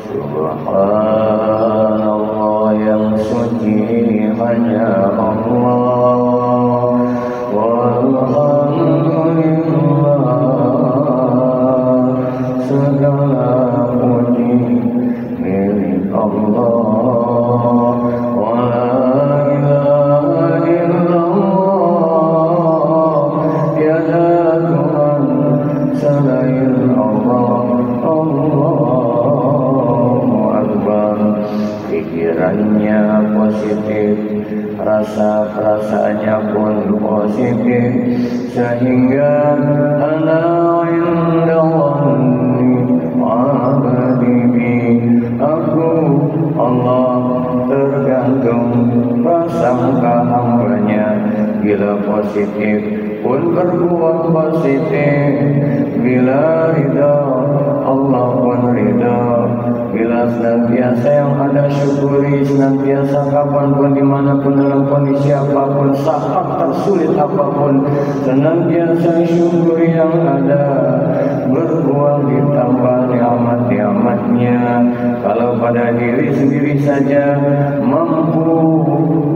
Subhanallah yang suci hanya Allah, walhamdulillah segala puji milik Allah, wa la ilaha illallah tiada Tuhan selain Allah. Pikirannya positif, rasa-perasaannya pun positif, sehingga ana indallahi abdi, aku Allah tergantung prasangka hambanya. Bila positif pun berbuat positif, bila ridha Allah pun ridha. Bila senantiasa yang ada syukuri, senantiasa kapanpun, dimanapun, dalam kondisi apapun, saat tersulit apapun, senantiasa syukuri yang ada, berbuah ditambah nikmat-nikmatnya. Kalau pada diri sendiri saja mampu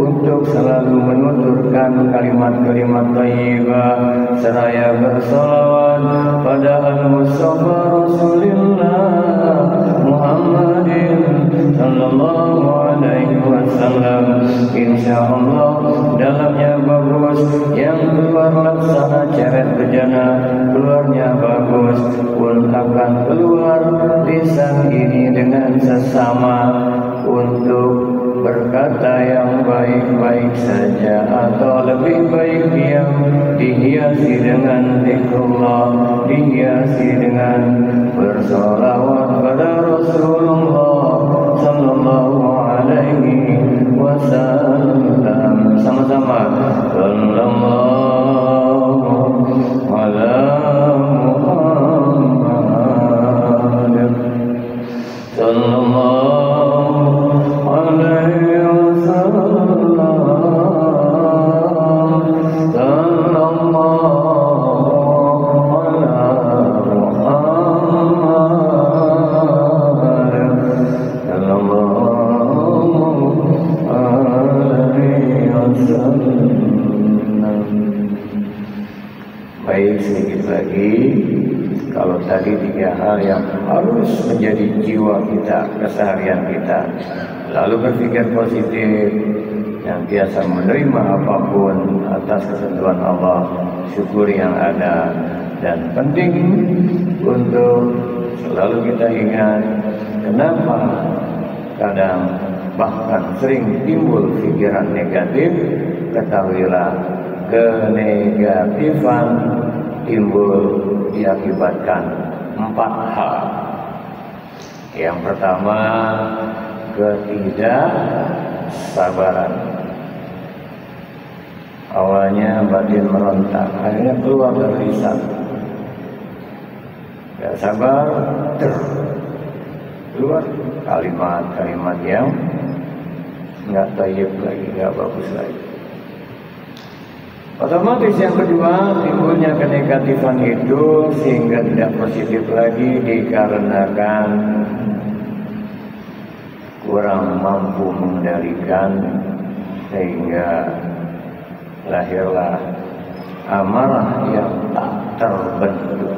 untuk selalu menuturkan kalimat-kalimat thayyibah seraya bersolawat pada al-Mustafa Rasulillah Muhammadin sallallahu alaihi wasallam, insyaallah dalamnya bagus, yang keluar laksana ceret bejana, keluarnya bagus, pun akan keluar lisan ini dengan sesama untuk berkata yang baik-baik saja, atau lebih baik diam, dihiasi dengan zikrullah, dihiasi dengan bersolawat pada Rasulullah sallallahu alaihi wasallam. Sama-sama sallallahu ala Muhammad sallallahu alaihi wasallam sallallahu ala Muhammad sallallahu alaihi wasallam. Baik, sedikit lagi. Kalau tadi 3 hal yang harus menjadi jiwa kita, keseharian kita, lalu berpikir positif, yang biasa menerima apapun atas ketentuan Allah, syukuri yang ada, dan penting untuk selalu kita ingat kenapa kadang bahkan sering timbul pikiran negatif. Ketahuilah kenegatifan timbul diakibatkan 4 hal. Yang pertama, ketidaksabaran. Awalnya batin merontak, akhirnya keluar dari lisan. Gak sabar, keluar kalimat-kalimat yang nggak thayyib lagi, nggak bagus lagi. Otomatis yang kedua, timbulnya kenegatifan itu sehingga tidak positif lagi dikarenakan kurang mampu mengendalikan, sehingga lahirlah amarah yang tak terbentuk.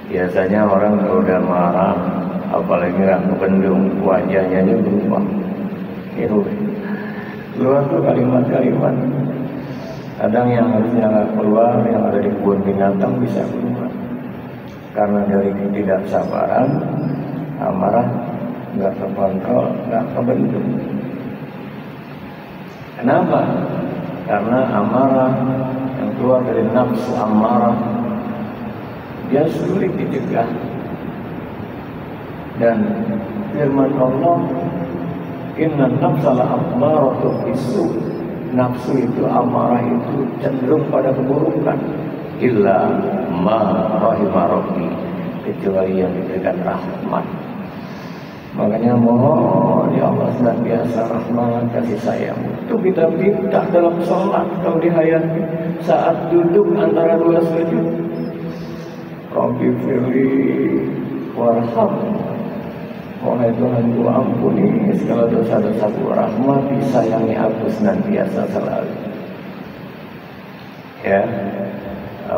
Biasanya orang kalau udah marah, apalagi nggak kebendung, wajahnya ini berubah. Itu keluar tuh kalimat-kalimat. Kadang yang harusnya nggak keluar, yang ada di kebun binatang bisa keluar. Karena dari ketidaksabaran, amarah nggak terkontrol, nggak kebentuk. Kenapa? Karena amarah yang keluar dari nafsu amarah, dia sulit dicegah. Dan firman Allah, inna nafsa la'ammaratu bisu'. Nafsu itu, amarah itu cenderung pada keburukan. Illa ma rahimah rabbi, kecuali yang diberikan rahmat. Makanya mohon ya Allah senantiasa rahmat kasih sayang itu kita minta dalam sholat. Kalau dihayati saat duduk antara 2 sujud, Rabbi firli warham, Wahai Tuhanku, ampuni segala dosa-dosaku, rahmati, sayangi aku senantiasa selalu. Ya,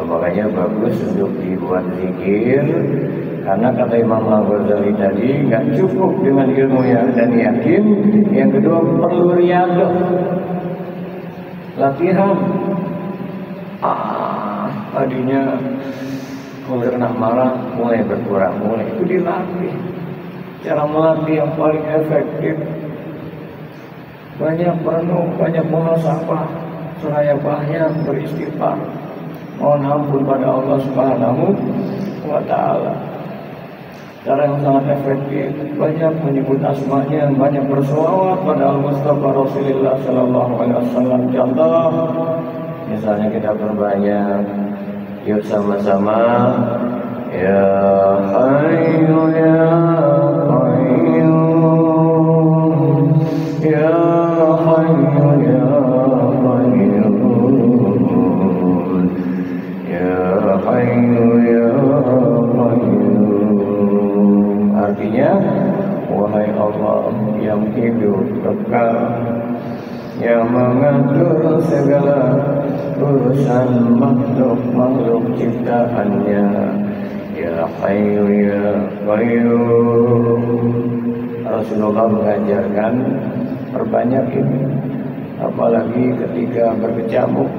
makanya bagus untuk dibuat zikir, karena kata Imam Al-Ghazali tadi, nggak cukup dengan ilmu dan yakin. Yang kedua perlu riyadhah, latihan. Tadinya kalau kena marah mulai berkurang, mulai itu dilatih. Cara melatih yang paling efektif, banyak merenung, banyak muhasabah, seraya banyak beristighfar, mohon ampun pada Allah Subhanahu wa Ta'ala. Cara yang sangat efektif, banyak menyebut asmanya, banyak berselawat pada Al-Mustafa Rasulullah Sallallahu Alaihi Wasallam. Contoh, misalnya kita perbanyak, yuk sama-sama, ya Hayyu ya Qayyum, ya Hayyu ya Qayyum, ya Hayyu ya Qayyum. Artinya, wahai Allah yang hidup kekal, yang mengatur segala urusan makhluk ciptaannya, ya Hayyu ya Qayyum. Rasulullah mengajarkan perbanyak ini, apalagi ketika berkecamuk,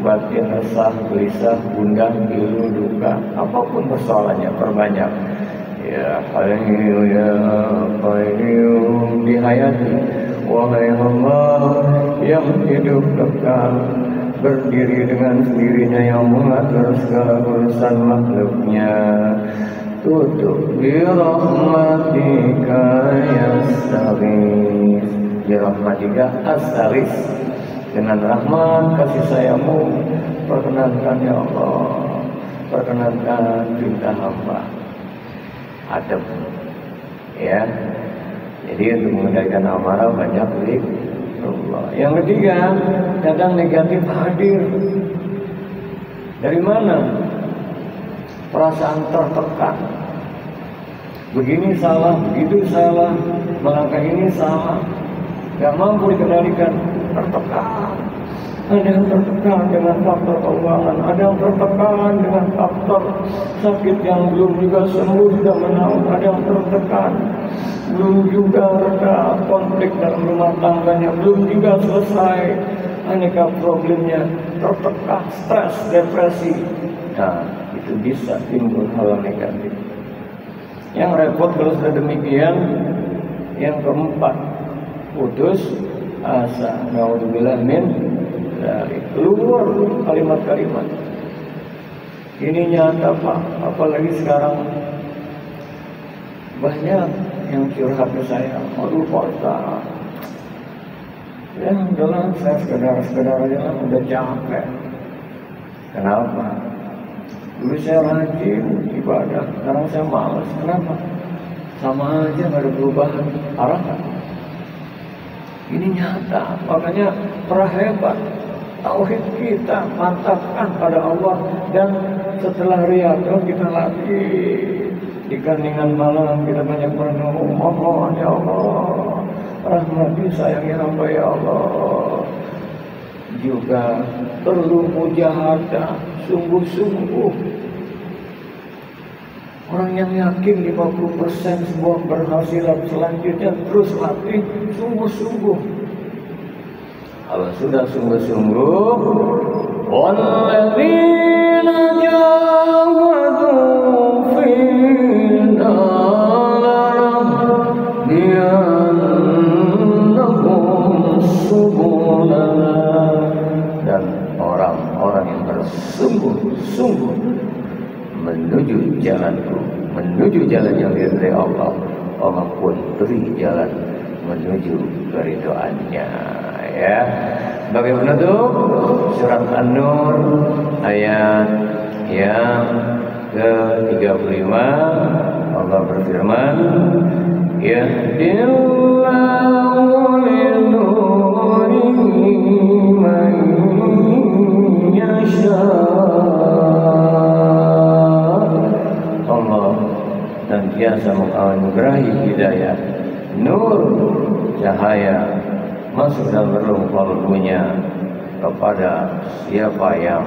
batin resah, gelisah, gundah, pilu, duka, apapun persoalannya, perbanyak ya Hayyu ya Qayyum. Dihayati, wahai Allah yang hidup kekal, berdiri dengan sendirinya, yang mengatur segala urusan makhluknya. Tutup birahmatika yastaghis, birahmatika astaghis, dengan rahmat kasih sayangmu perkenankan ya Allah, perkenankan cinta hamba. Adem, ya. Jadi untuk mengendalikan amarah banyak zikirullah. Yang ketiga, kadang negatif hadir. Dari mana? Perasaan tertekan. Begini salah, begitu salah, melangkah ini salah, gak mampu dikendalikan, tertekan. Ada yang tertekan dengan faktor keuangan, ada yang tertekan dengan faktor sakit yang belum juga sembuh, sudah menaun, ada yang tertekan, belum juga reda konflik dalam rumah tangganya, belum juga selesai aneka problemnya, tertekan, stres, depresi. Nah, itu bisa timbul hal negatif. Yang repot kalau sudah demikian, yang keempat, putus asa. Naudzubillah min dzalik. Keluar kalimat-kalimat. Ini nyata Pak, apalagi sekarang banyak yang curhat ke saya. Aduh Pak Ustaz, ya udahlah, saya sekedar aja lah, udah capek. Kenapa? Dulu saya rajin ibadah, sekarang saya malas. Kenapa? Sama aja, gak ada perubahan. Arah kan? Ini nyata, makanya perhebat tauhid kita, mantapkan pada Allah. Dan setelah riyadhah kita lagi di keheningan malam, kita banyak merenung, Allah ya Allah, rahmati sayangi hamba ya Allah. Juga perlu mujahadah, sungguh-sungguh. Orang yang yakin 50% sebuah berhasilan, selanjutnya terus latih sungguh-sungguh. Kalau sudah sungguh-sungguh, walladzina jahadu fina lanahdiyannahum subulana. Dan orang-orang yang bersungguh-sungguh menuju jalanku, menuju jalan yang diridhai Allah, Allah pun beri jalan menuju keridhaannya. Ya, sebagai penutup, surat An-Nur ayat yang ke-35, Allah berfirman, yahdillahu linurihi man yasha. Allah senantiasa menganugerahi hidayah, nur, cahaya masuk dalam relung kalbunya kepada siapa yang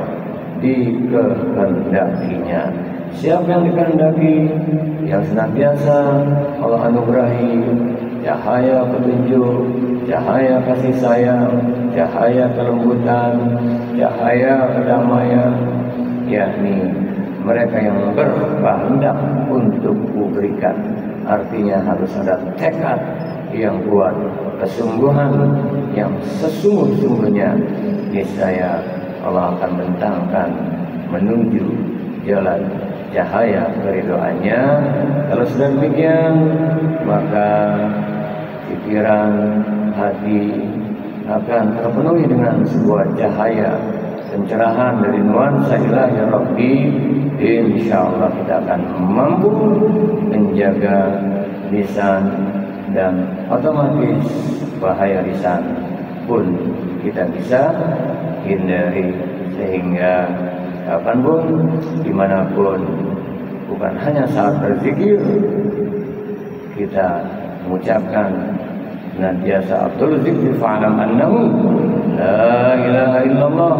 dikehendakinya. Siapa yang dikehendaki, yang senantiasa Allah anugerahi cahaya petunjuk, cahaya kasih sayang, cahaya kelembutan, cahaya kedamaian, yakni mereka yang berkehendak untuk kuberikan. Artinya harus ada tekad yang kuat, kesungguhan yang sesungguh-sungguhnya, niscaya Allah akan bentangkan menuju jalan cahaya keridhaannya. Kalau sudah demikian, maka pikiran, hati akan terpenuhi dengan sebuah cahaya pencerahan dari nuansa ilahi Rabbi. Insyaallah kita akan mampu menjaga lisan, dan otomatis bahaya lisan pun kita bisa hindari, sehingga kapanpun, dimanapun, bukan hanya saat berzikir kita mengucapkan senantiasa afdhalul zikri fa'lam annahu la ilaha illallah.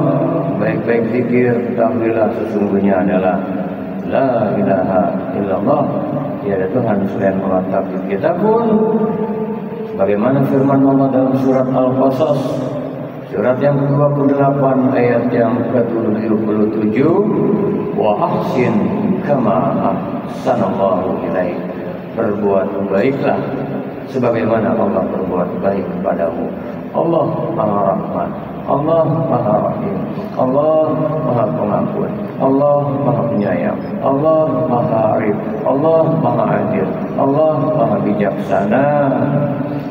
Baik-baik zikir, ketahuilah sesungguhnya adalah la ilaha illallah, tiada Tuhan selain Allah. Tapi kita pun sebagaimana firman Allah dalam surat Al-Qasas, surat yang ke-28 ayat yang ke-77, wa ahsin kama ahsanallahu ilaik. Berbuat baiklah sebagaimana Allah berbuat baik kepadamu. Allah Maha Rahman, Allah Maha Rahim, Allah Maha Pengampun, Allah Maha Penyayang, Allah Maha Arif, Allah Maha Adil, Allah Maha Bijaksana.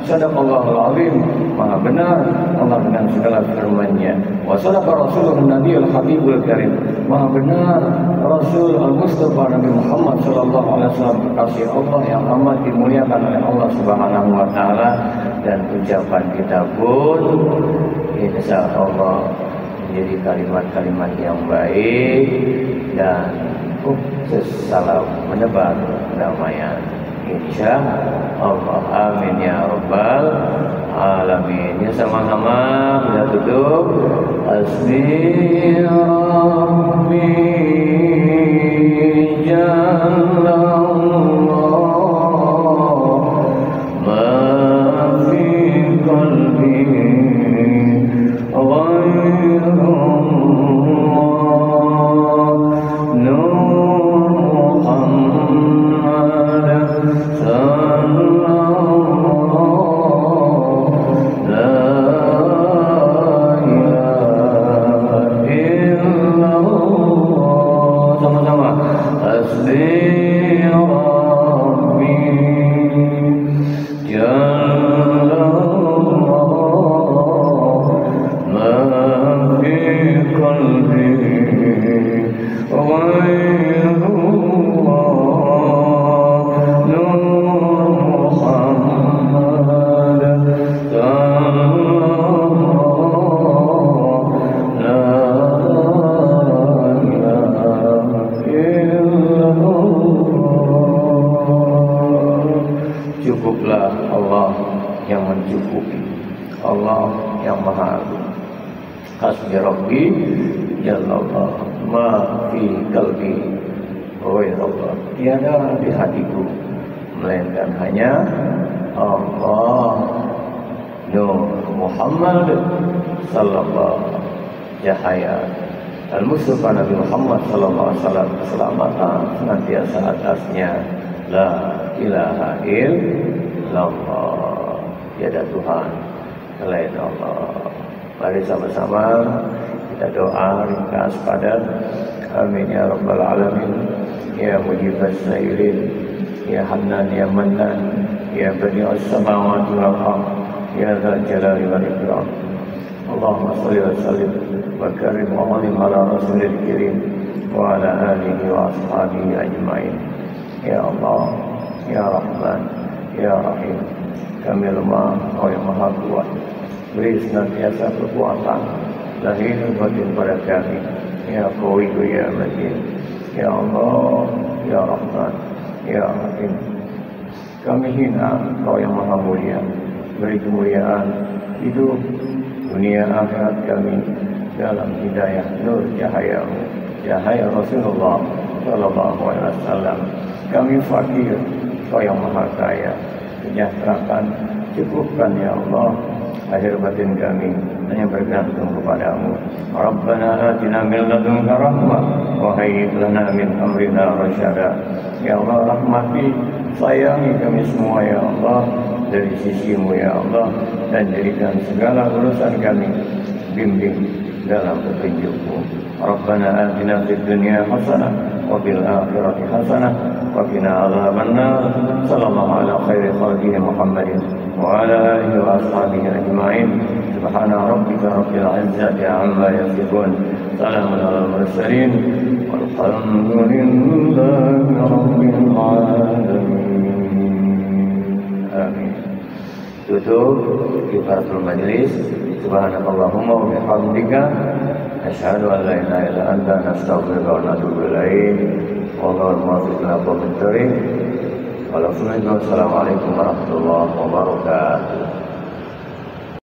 Sadaqallahul Azim, Maha benar Allah dengan segala firman-Nya. Wa sadaqa Rasulun Nabiyul Habibul Karim, Maha benar Rasul Al-Mustafa Nabi Muhammad sallallahu alaihi wasallam, kekasih Allah yang amat dimuliakan oleh Allah Subhanahu wa taala. Dan ucapan kita pun insya Allah menjadi kalimat-kalimat yang baik dan salam menebar kedamaian. Insya Allah, amin ya rabbal alamin. Ya, sama-sama kita tutup. Hasbi rabbi jallallah ma fi qalbi ghairullah nur Muhammad sallallahu la ilaha illallah. Sama-sama. Hasbi rabbi jallallah ma fi qalbi ghairullah nur Muhammad sallallahu la ilaha illallah. Cukuplah Allah yang mencukupi, Allah yang maha agung. Hasbi rabbi jallallah ma fi qalbi ghairullah. Tiada di hatiku melainkan hanya Allah. Nur Muhammad sallallahu cahaya Al-Mustafa Nabi Muhammad sallallahu alaihi wasallam, keselamatan senantiasa atasnya. La ilaha illallah, tiada Tuhan selain Allah. Mari sama-sama kita doa ringkas padat. Amin ya rabbal alamin. Ya mujibas sailin, ya Hannan ya Mannan, ya badi'us samawati wal ardh, ya dzal jalali wal ikram. Allahumma shalli wa sallim wa karim wa alim ala rasulil kirim wa ala alihi wa ashabihi ajma'in. Ya Allah, ya Rahman, ya Rahim, kami lemah, Kau yang maha kuat. Beri senantiasa kekuatan lahir batin pada kami. Ya Qawi ya Matin, ya Allah, ya Rahman, ya Rahim, Kami hina Engkau yang maha mulia. Beri kemuliaan hidup dunia akhirat kami dalam hidayah nur cahaya-Mu, cahaya Rasulullah Sallallahu Alaihi Wasallam. Kami fakir, Kau yang maha kaya. Sejahterakan, cukupkan ya Allah lahir batin kami hanya bergantung kepadamu. Rabbana atina min ladunka rahmah wa hayyi lana min amrina rasyada. Ya Allah, rahmati, sayangi kami semua ya Allah dari sisi-Mu ya Allah, dan jadikan segala urusan kami bimbing dalam petunjuk-Mu. Rabbana atina fid dunya hasanah wa fil akhirati hasanah wa qina adzabannar. Sallallahu ala khairi khalqihi Muhammadin wa ala alihi wa ashabihi ajma'in. Subhana rabbika rabbil izzati amma yasifun. Salamun alal mursalin walhamdulillahi rabbil alamin. Amin. Tutup kifaratul majlis. Subhanakallahumma wa bihamdika asyhadu an la ilaha illa anta nastaghfiruka wa natubu ilaik. Wallahu muwaffiq ila aqwamit thoriq. Wassalamualaikum warahmatullahi wabarakatuh.